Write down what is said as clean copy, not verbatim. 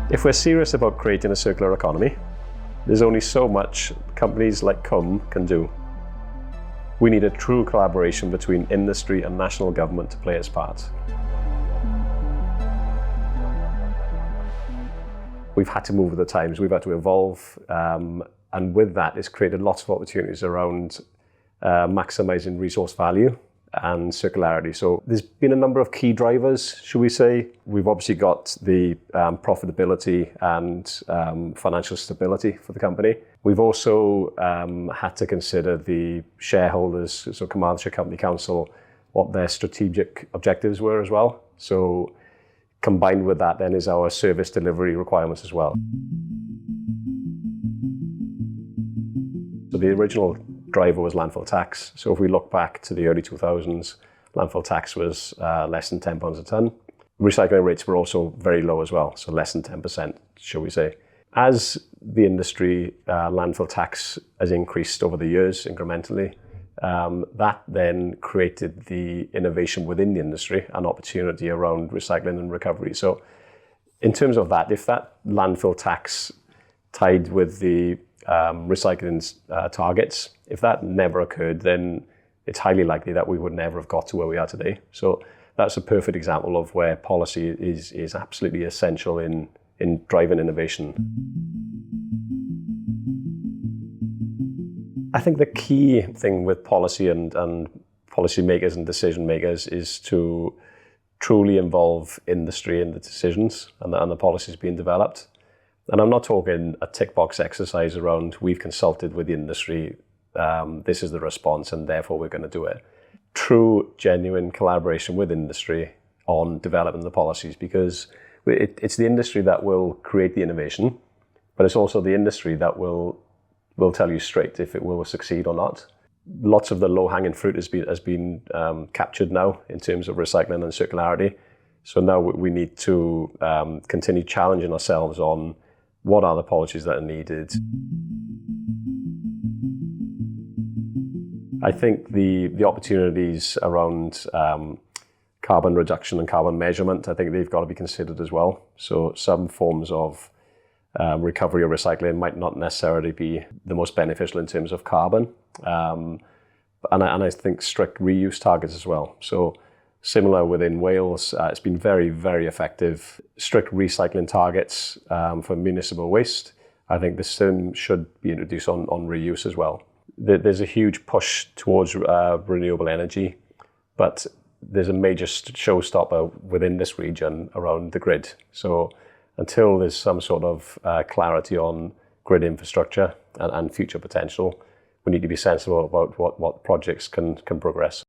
If we're serious about creating a circular economy, there's only so much companies like CWM can do. We need a true collaboration between industry and national government to play its part. We've had to move with the times, we've had to evolve, and with that it's created lots of opportunities around maximising resource value and circularity. So there's been a number of key drivers, should we say. We've obviously got the profitability and financial stability for the company. We've also had to consider the shareholders, so Commercial Company Council, what their strategic objectives were as well. So combined with that then is our service delivery requirements as well. So the original driver was landfill tax. So if we look back to the early 2000s, landfill tax was less than £10 a tonne. Recycling rates were also very low as well, so less than 10%, shall we say. As the industry landfill tax has increased over the years incrementally, that then created the innovation within the industry and opportunity around recycling and recovery. So in terms of that, if that landfill tax tied with the recycling targets, if that never occurred, then it's highly likely that we would never have got to where we are today. So that's a perfect example of where policy is absolutely essential in driving innovation. I think the key thing with policy and policymakers and decision makers is to truly involve industry in the decisions and the policies being developed. And I'm not talking a tick box exercise around we've consulted with the industry, this is the response and therefore we're going to do it. True, genuine collaboration with industry on developing the policies, because it's the industry that will create the innovation, but it's also the industry that will tell you straight if it will succeed or not. Lots of the low-hanging fruit has been captured now in terms of recycling and circularity. So now we need to continue challenging ourselves on what are the policies that are needed. I think the opportunities around carbon reduction and carbon measurement, I think they've got to be considered as well. So some forms of recovery or recycling might not necessarily be the most beneficial in terms of carbon. And I think strict reuse targets as well. So similar within Wales, it's been very, very effective. Strict recycling targets for municipal waste. I think the same should be introduced on reuse as well. There's a huge push towards renewable energy, but there's a major showstopper within this region around the grid. So until there's some sort of clarity on grid infrastructure and future potential, we need to be sensible about what projects can progress.